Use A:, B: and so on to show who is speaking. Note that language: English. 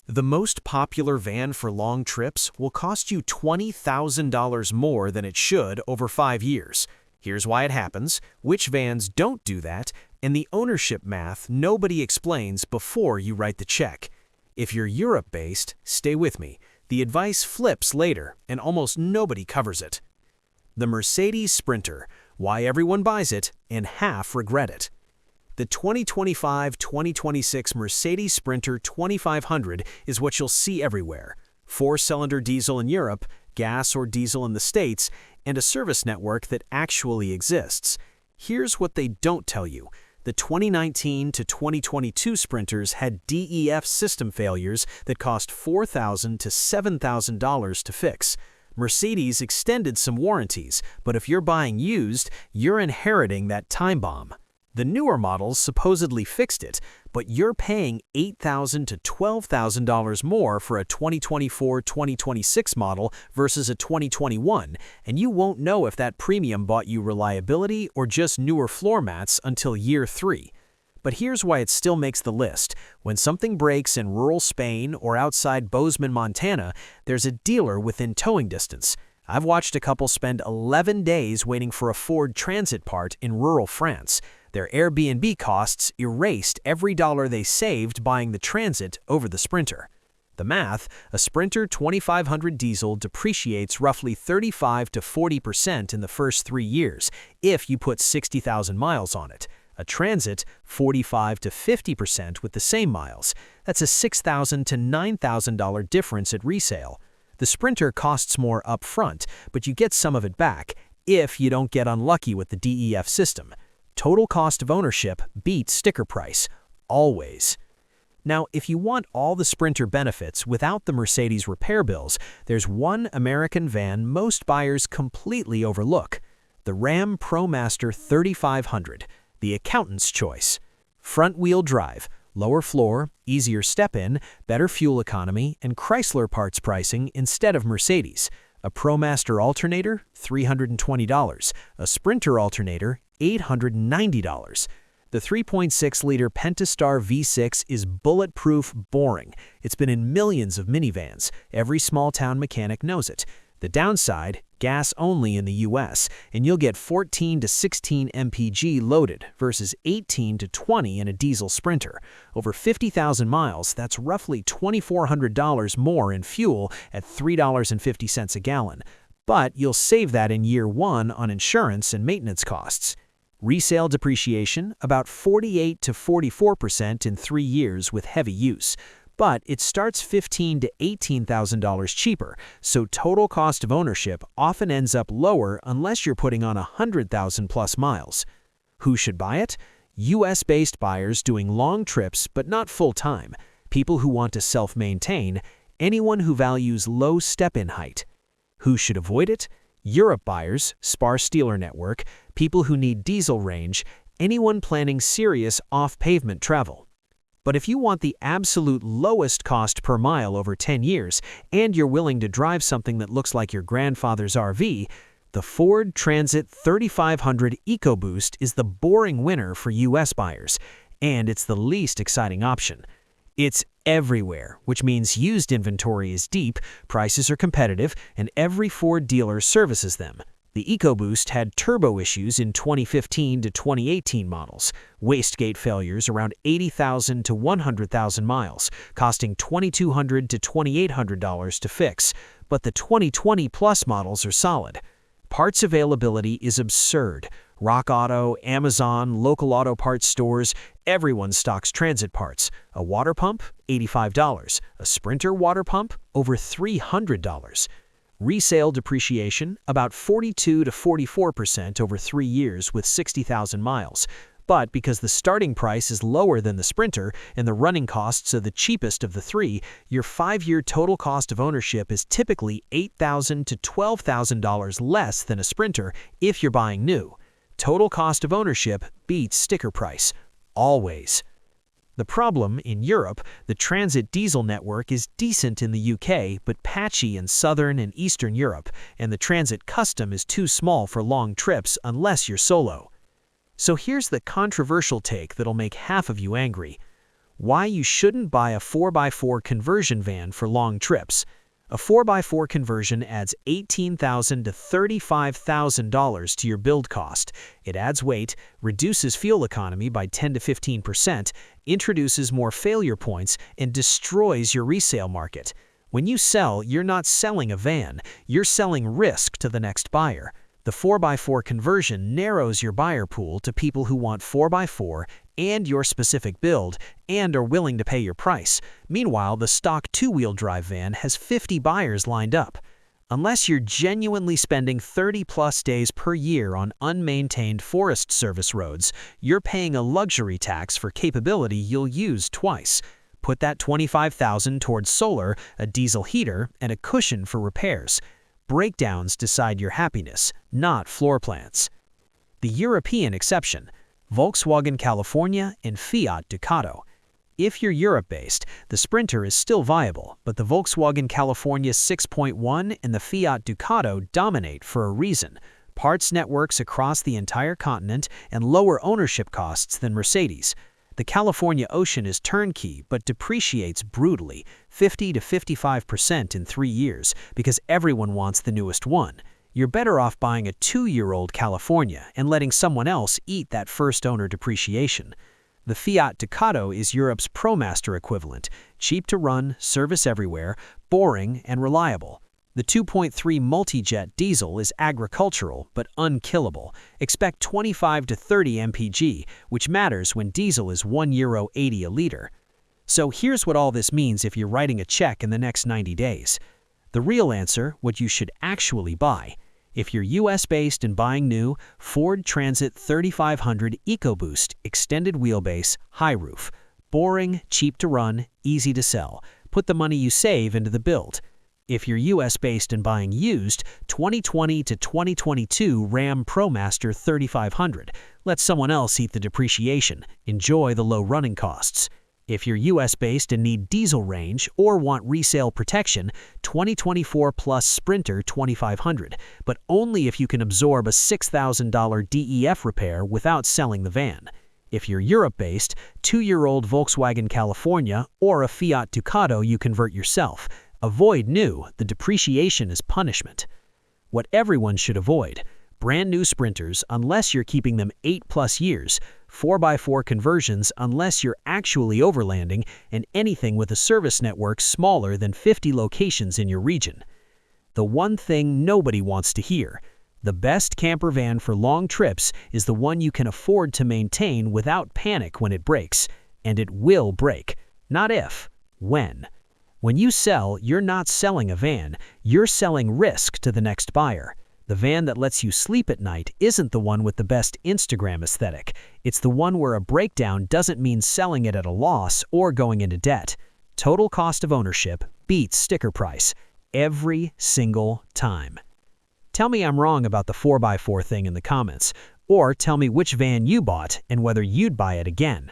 A: The most popular van for long trips will cost you $20,000 more than it should over 5 years. Here's why it happens, which vans don't do that, and the ownership math nobody explains before you write the check. If you're Europe-based, stay with me. The advice flips later, and almost nobody covers it. The Mercedes Sprinter, why everyone buys it, and half regret it. The 2025-2026 Mercedes Sprinter 2500 is what you'll see everywhere. 4-cylinder diesel in Europe, gas or diesel in the States, and a service network that actually exists. Here's what they don't tell you. The 2019 to 2022 Sprinters had DEF system failures that cost $4,000 to $7,000 to fix. Mercedes extended some warranties, but if you're buying used, you're inheriting that time bomb. The newer models supposedly fixed it, but you're paying $8,000 to $12,000 more for a 2024-2026 model versus a 2021, and you won't know if that premium bought you reliability or just newer floor mats until year 3. But here's why it still makes the list. When something breaks in rural Spain or outside Bozeman, Montana, there's a dealer within towing distance. I've watched a couple spend 11 days waiting for a Ford Transit part in rural France. Their Airbnb costs erased every dollar they saved buying the Transit over the Sprinter. The math, a Sprinter 2500 diesel depreciates roughly 35 to 40% in the first 3 years if you put 60,000 miles on it. A Transit, 45 to 50% with the same miles. That's a $6,000 to $9,000 difference at resale. The Sprinter costs more up front, but you get some of it back if you don't get unlucky with the DEF system. Total cost of ownership beats sticker price, always. Now, if you want all the Sprinter benefits without the Mercedes repair bills, there's one American van most buyers completely overlook: the Ram ProMaster 3500, the accountant's choice. Front-wheel drive, lower floor, easier step-in, better fuel economy, and Chrysler parts pricing instead of Mercedes. A ProMaster alternator, $320. A Sprinter alternator, $890. The 3.6-liter Pentastar V6 is bulletproof boring. It's been in millions of minivans. Every small-town mechanic knows it. The downside, gas only in the US, and you'll get 14 to 16 mpg loaded versus 18 to 20 in a diesel Sprinter. Over 50,000 miles, that's roughly $2,400 more in fuel at $3.50 a gallon. But you'll save that in year 1 on insurance and maintenance costs. Resale depreciation, about 48 to 44% in 3 years with heavy use. But it starts $15,000 to $18,000 cheaper, so total cost of ownership often ends up lower unless you're putting on 100,000 plus miles. Who should buy it? US-based buyers doing long trips but not full-time, people who want to self-maintain, anyone who values low step-in height. Who should avoid it? Europe buyers, sparse dealer network, people who need diesel range, anyone planning serious off-pavement travel. But if you want the absolute lowest cost per mile over 10 years, and you're willing to drive something that looks like your grandfather's RV, the Ford Transit 3500 EcoBoost is the boring winner for US buyers, and it's the least exciting option. It's everywhere, which means used inventory is deep, prices are competitive, and every Ford dealer services them. The EcoBoost had turbo issues in 2015 to 2018 models, wastegate failures around 80,000 to 100,000 miles, costing $2,200 to $2,800 to fix, but the 2020 plus models are solid. Parts availability is absurd. Rock Auto, Amazon, local auto parts stores, everyone stocks Transit parts. A water pump, $85. A Sprinter water pump, over $300. Resale depreciation, about 42 to 44% over 3 years with 60,000 miles. But because the starting price is lower than the Sprinter and the running costs are the cheapest of the 3, your 5-year total cost of ownership is typically $8,000 to $12,000 less than a Sprinter if you're buying new. Total cost of ownership beats sticker price, always. The problem, in Europe, the Transit diesel network is decent in the UK but patchy in Southern and Eastern Europe, and the Transit Custom is too small for long trips unless you're solo. So here's the controversial take that'll make half of you angry. Why you shouldn't buy a 4x4 conversion van for long trips. A 4x4 conversion adds $18,000 to $35,000 to your build cost. It adds weight, reduces fuel economy by 10 to 15%, introduces more failure points, and destroys your resale market. When you sell, you're not selling a van, you're selling risk to the next buyer. The 4x4 conversion narrows your buyer pool to people who want 4x4 and your specific build and are willing to pay your price. Meanwhile, the stock two-wheel drive van has 50 buyers lined up. Unless you're genuinely spending 30-plus days per year on unmaintained Forest Service roads, you're paying a luxury tax for capability you'll use twice. Put that $25,000 towards solar, a diesel heater, and a cushion for repairs. Breakdowns decide your happiness, not floor plans. The European exception: Volkswagen California and Fiat Ducato. If you're Europe-based, the Sprinter is still viable, but the Volkswagen California 6.1 and the Fiat Ducato dominate for a reason: parts networks across the entire continent and lower ownership costs than Mercedes. The California Ocean is turnkey but depreciates brutally, 50 to 55% in 3 years, because everyone wants the newest one. You're better off buying a 2-year-old California and letting someone else eat that first-owner depreciation. The Fiat Ducato is Europe's ProMaster equivalent: cheap to run, service everywhere, boring, and reliable. The 2.3 multi-jet diesel is agricultural but unkillable. Expect 25 to 30 mpg, which matters when diesel is €1.80 a liter. So here's what all this means if you're writing a check in the next 90 days. The real answer: what you should actually buy. If you're US-based and buying new, Ford Transit 3500 EcoBoost, extended wheelbase, high roof. Boring, cheap to run, easy to sell. Put the money you save into the build. If you're US-based and buying used, 2020 to 2022 Ram ProMaster 3500. Let someone else eat the depreciation. Enjoy the low running costs. If you're US-based and need diesel range or want resale protection, 2024 Plus Sprinter 2500, but only if you can absorb a $6,000 DEF repair without selling the van. If you're Europe-based, 2-year-old Volkswagen California or a Fiat Ducato you convert yourself. Avoid new, the depreciation is punishment. What everyone should avoid: brand new Sprinters unless you're keeping them 8+ years, 4x4 conversions unless you're actually overlanding, and anything with a service network smaller than 50 locations in your region. The one thing nobody wants to hear: the best camper van for long trips is the one you can afford to maintain without panic when it breaks. And it will break. Not if, when. When you sell, you're not selling a van, you're selling risk to the next buyer. The van that lets you sleep at night isn't the one with the best Instagram aesthetic. It's the one where a breakdown doesn't mean selling it at a loss or going into debt. Total cost of ownership beats sticker price every single time. Tell me I'm wrong about the 4x4 thing in the comments, or tell me which van you bought and whether you'd buy it again.